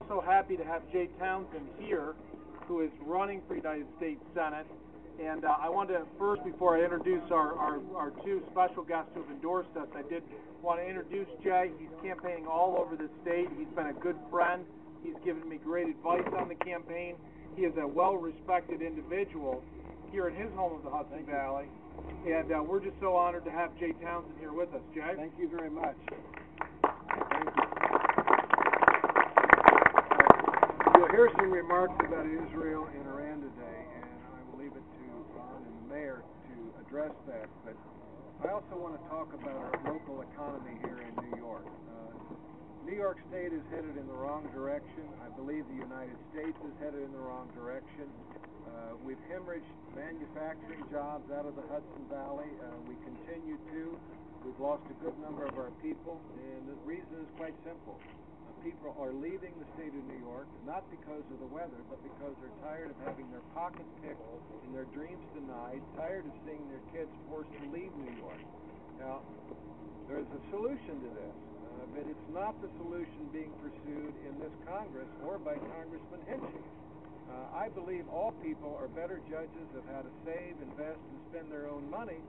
So happy to have Jay Townsend here, who is running for United States Senate. And I wanted to first, before I introduce our two special guests who have endorsed us, I did want to introduce Jay. He's campaigning all over the state. He's been a good friend. He's given me great advice on the campaign. He is a well-respected individual here in his home of the Hudson Valley. And we're just so honored to have Jay Townsend here with us. Jay? Thank you very much. Thank you. You'll hear some remarks about Israel in Iran today, and I will leave it to Ron and the mayor to address that. But I also want to talk about our local economy here in New York. New York State is headed in the wrong direction. I believe the United States is headed in the wrong direction. We've hemorrhaged manufacturing jobs out of the Hudson Valley. We continue to. We've lost a good number of our people, and the reason is quite simple. People are leaving the state of New York, not because of the weather, but because they're tired of having their pockets picked and their dreams denied, tired of seeing their kids forced to leave New York. Now, there's a solution to this, but it's not the solution being pursued in this Congress or by Congressman Hinchey. I believe all people are better judges of how to save, invest, and spend their own money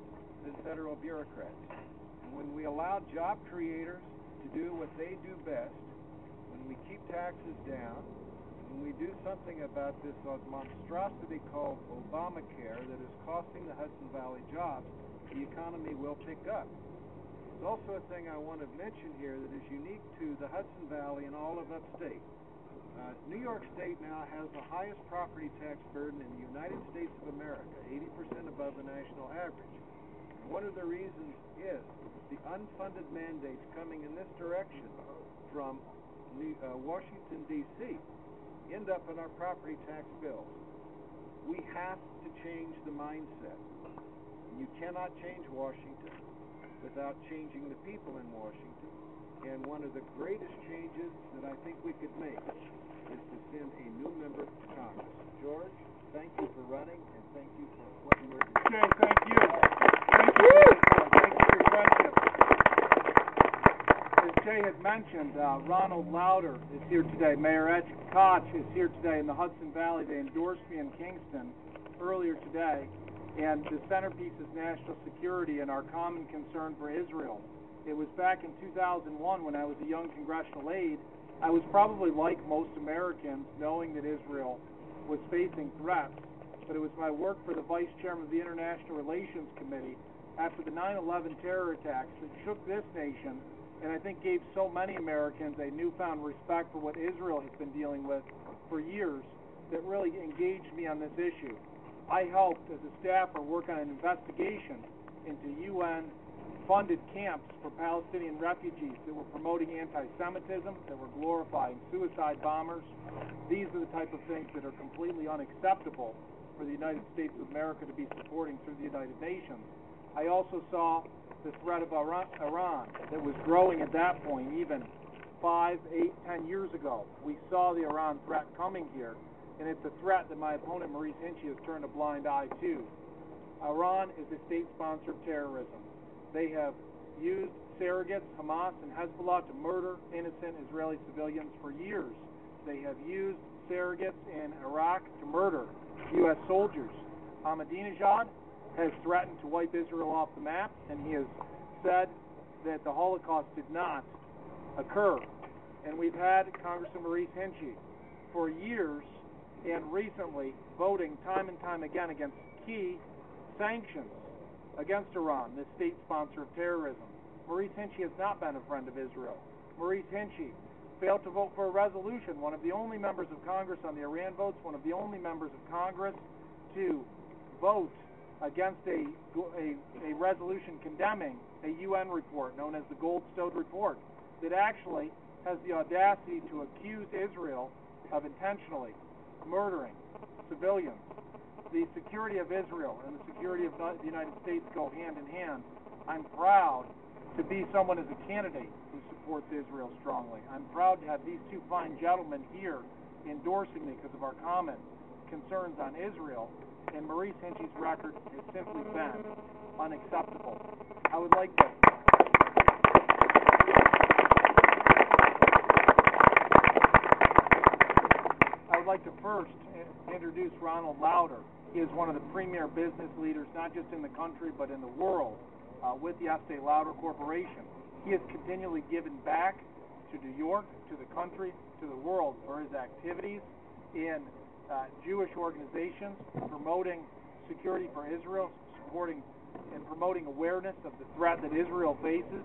than federal bureaucrats. And when we allow job creators to do what they do best, when we keep taxes down, when we do something about this monstrosity called Obamacare that is costing the Hudson Valley jobs, the economy will pick up. There's also a thing I want to mention here that is unique to the Hudson Valley and all of upstate. New York State now has the highest property tax burden in the United States of America, 80% above the national average. And one of the reasons is the unfunded mandates coming in this direction from Washington, D.C. end up in our property tax bills. We have to change the mindset. You cannot change Washington without changing the people in Washington. And one of the greatest changes that I think we could make is to send a new member to Congress. George, thank you for running, and thank you for what you were doing. Jay, thank you. Thank you for your friendship. As Jay had mentioned, Ronald Lauder is here today. Mayor Koch is here today in the Hudson Valley. They endorsed me in Kingston earlier today. And the centerpiece is national security and our common concern for Israel. It was back in 2001 when I was a young congressional aide. I was probably like most Americans, knowing that Israel was facing threats. But it was my work for the vice chairman of the International Relations Committee after the 9/11 terror attacks that shook this nation, and I think gave so many Americans a newfound respect for what Israel has been dealing with for years, that really engaged me on this issue. I helped, as a staffer, work on an investigation into UN-funded camps for Palestinian refugees that were promoting anti-Semitism, that were glorifying suicide bombers. These are the type of things that are completely unacceptable for the United States of America to be supporting through the United Nations. I also saw the threat of Iran that was growing at that point, even 5, 8, 10 years ago. We saw the Iran threat coming here, and it's a threat that my opponent, Maurice Hinchey, has turned a blind eye to. Iran is a state sponsor of terrorism. They have used surrogates, Hamas and Hezbollah, to murder innocent Israeli civilians for years. They have used surrogates in Iraq to murder U.S. soldiers. Ahmadinejad has threatened to wipe Israel off the map, and he has said that the Holocaust did not occur. And we've had Congressman Maurice Hinchey for years and recently voting time and time again against key sanctions against Iran, this state sponsor of terrorism. Maurice Hinchey has not been a friend of Israel. Maurice Hinchey failed to vote for a resolution, one of the only members of Congress on the Iran votes, one of the only members of Congress to vote against a resolution condemning a UN report known as the Goldstone Report that actually has the audacity to accuse Israel of intentionally murdering civilians. The security of Israel and the security of the United States go hand in hand. I'm proud to be someone as a candidate who supports Israel strongly. I'm proud to have these two fine gentlemen here endorsing me because of our common concerns on Israel, and Maurice Hinchey's record has simply been unacceptable. I would like to like to first introduce Ronald Lauder. He is one of the premier business leaders, not just in the country, but in the world, with the Estee Lauder Corporation. He has continually given back to New York, to the country, to the world for his activities in Jewish organizations, promoting security for Israel, supporting and promoting awareness of the threat that Israel faces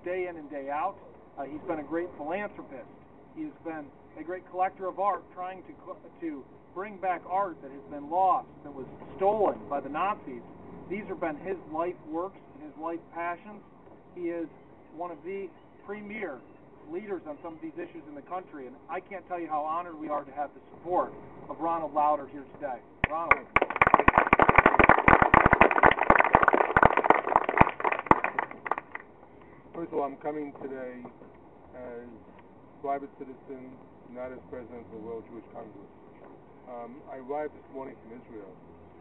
day in and day out. He's been a great philanthropist. He's been a great collector of art, trying to bring back art that has been lost, that was stolen by the Nazis. These have been his life works and his life passions. He is one of the premier leaders on some of these issues in the country, and I can't tell you how honored we are to have the support of Ronald Lauder here today. Ronald. First of all, I'm coming today as private citizen, not as president of the World Jewish Congress. I arrived this morning from Israel.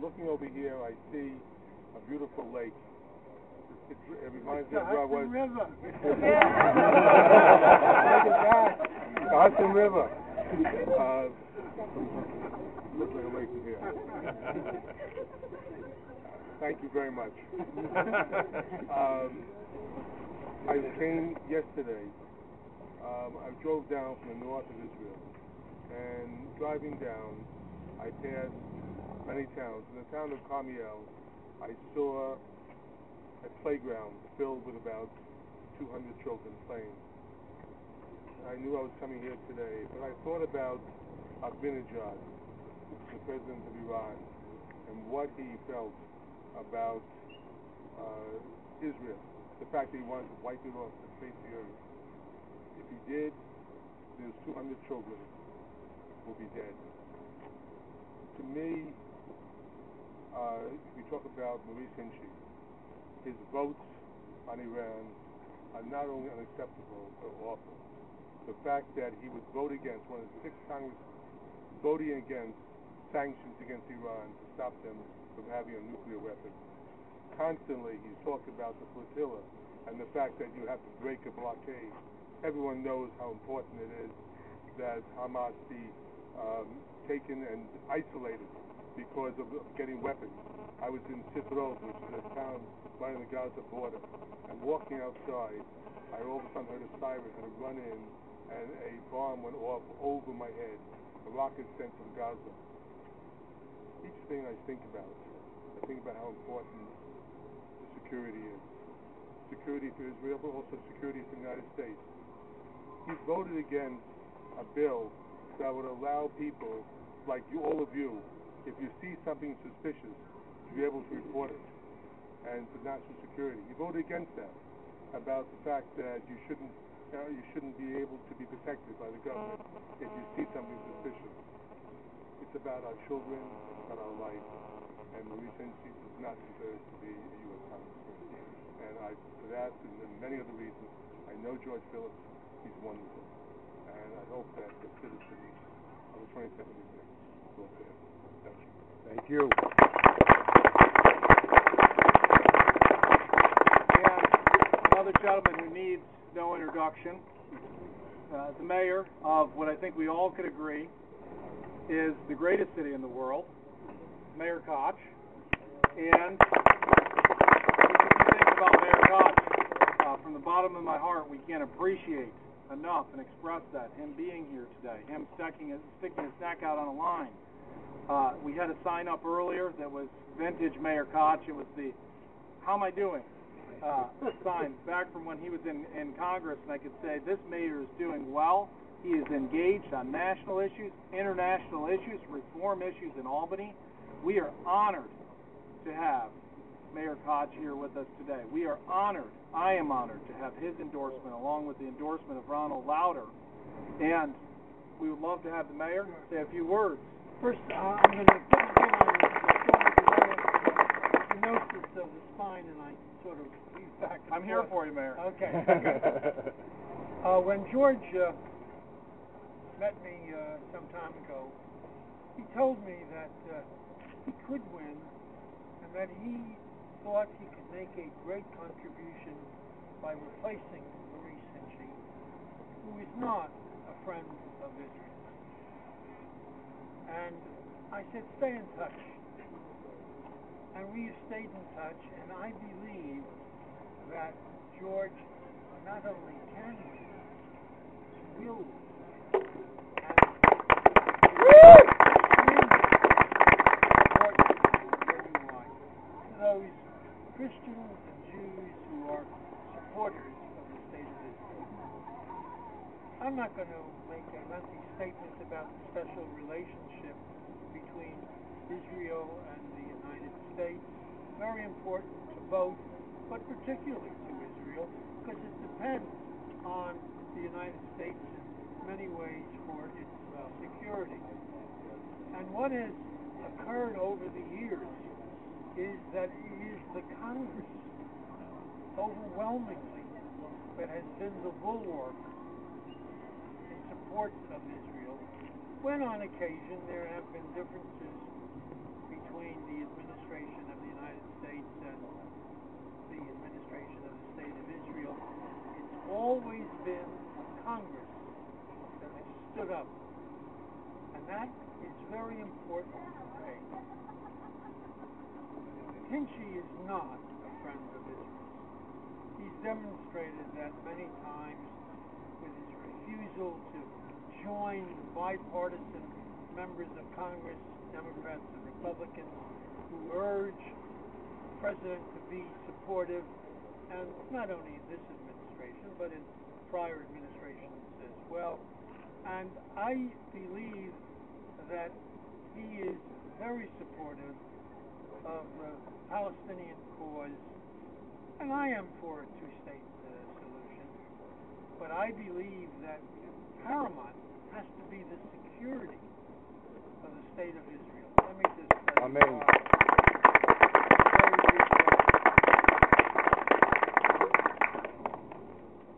Looking over here, I see a beautiful lake. It reminds me of where I was. River. Look at that. The Hudson River. Looks like a lake from here. Thank you very much. I came yesterday. I drove down from the north of Israel, and driving down, I passed many towns. In the town of Carmiel, I saw a playground filled with about 200 children playing. I knew I was coming here today, but I thought about Ahmadinejad, the president of Iran, and what he felt about Israel, the fact that he wanted to wipe it off the face of the earth. If he did, there's 200 children will be dead. To me, we talk about Maurice Hinchey. His votes on Iran are not only unacceptable, but awful. The fact that he would vote against, one of the 6 Congress voting against sanctions against Iran to stop them from having a nuclear weapon. Constantly, he's talked about the flotilla and the fact that you have to break a blockade. Everyone knows how important it is that Hamas be taken and isolated because of getting weapons. I was in Sderot, which is a town right on the Gaza border, and walking outside, I all of a sudden heard a siren, had to run in, and a bomb went off over my head. A rocket sent from Gaza. Each thing I think about how important the security is. Security for Israel, but also security for the United States. He voted against a bill that would allow people like you, all of you, if you see something suspicious, to be able to report it, and for national security. He voted against that, about the fact that you shouldn't be able to be protected by the government if you see something suspicious. It's about our children, it's about our life, and Maurice Hinchey does not deserve to be a U.S. Congressman. And for that and many other reasons, I know George Phillips. He's wonderful. And I hope that the citizens of the 22nd district will say it. Thank you. Thank you. And another gentleman who needs no introduction, the mayor of what I think we all could agree is the greatest city in the world, Mayor Koch. And just a few things about Mayor Koch. From the bottom of my heart, we can't appreciate enough and express that, him being here today, him sticking his neck out on a line. We had a sign up earlier that was vintage Mayor Koch. It was the "How am I doing?" sign back from when he was in Congress, and I could say this mayor is doing well. He is engaged on national issues, international issues, reform issues in Albany. We are honored to have Mayor Koch here with us today. We are honored, I am honored, to have his endorsement along with the endorsement of Ronald Lauder. And we would love to have the mayor say a few words. First, I'm going to put my stenosis of the spine, and I sort of leave back and I'm here for you, Mayor. Okay. When George met me some time ago, he told me that he could win and that he thought he could make a great contribution by replacing Maurice Hinchey, who is not a friend of Israel. And I said, stay in touch. And we stayed in touch, and I believe that George not only can win, will win. And to those Christians and Jews who are supporters of the state of Israel, I'm not going to make a lengthy statement about the special relationship between Israel and the United States. Very important to both, but particularly to Israel, because it depends on the United States in many ways for its security. And what has occurred over the years is that it is the Congress, overwhelmingly, that has been the bulwark in support of Israel, when on occasion there have been differences between the administration of the United States and the administration of the State of Israel. It's always been Congress that has stood up, and that is very important today. Hinchy is not a friend of Israel. He's demonstrated that many times with his refusal to join bipartisan members of Congress, Democrats and Republicans, who urge the president to be supportive, and not only in this administration, but in prior administrations as well. And I believe that he is very supportive of the Palestinian cause, and I am for a two-state solution, but I believe that paramount has to be the security of the state of Israel. Let me just Amen.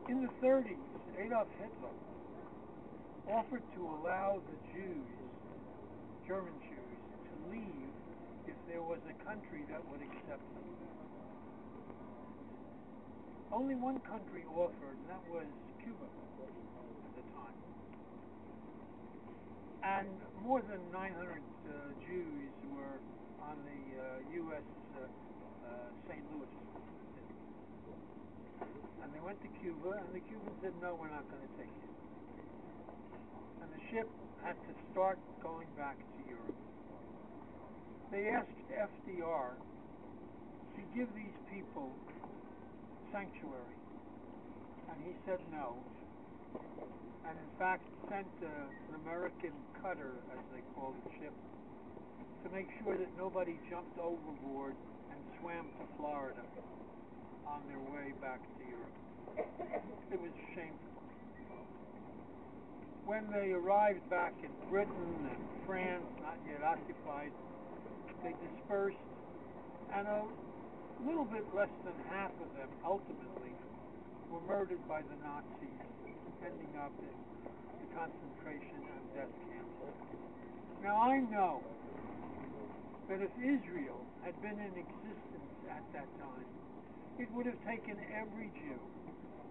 In the 30s, Adolf Hitler offered to allow the Jews, German Jews, to leave if there was a country that would accept them. Only one country offered, and that was Cuba at the time. And more than 900 Jews were on the U.S. St. Louis. And they went to Cuba, and the Cubans said, no, we're not going to take you. And the ship had to start going back to Europe. They asked FDR to give these people sanctuary, and he said no, and in fact sent an American cutter, as they called the ship, to make sure that nobody jumped overboard and swam to Florida on their way back to Europe. It was shameful. When they arrived back in Britain and France, not yet occupied, they dispersed, and a little bit less than half of them ultimately were murdered by the Nazis, ending up in the concentration and death camps. Now I know that if Israel had been in existence at that time, it would have taken every Jew,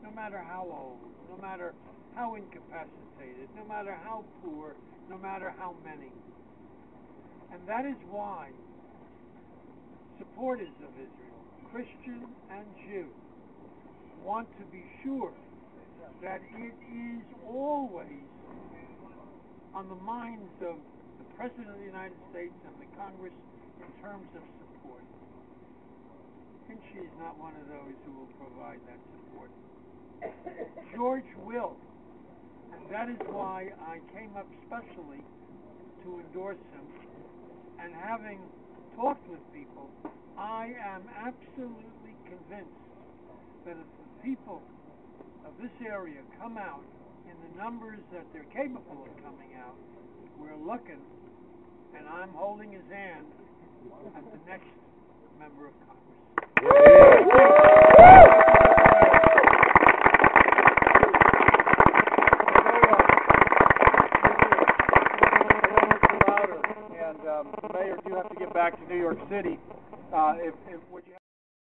no matter how old, no matter how incapacitated, no matter how poor, no matter how many. And that is why supporters of Israel, Christian and Jew, want to be sure that it is always on the minds of the President of the United States and the Congress in terms of support. Hinchy is not one of those who will provide that support. George will, and that is why I came up specially to endorse him, and having talked with people, I am absolutely convinced that if the people of this area come out in the numbers that they're capable of coming out, we're looking, and I'm holding his hand as the next member of Congress. And Mayor, you have to get back to New York City. Would you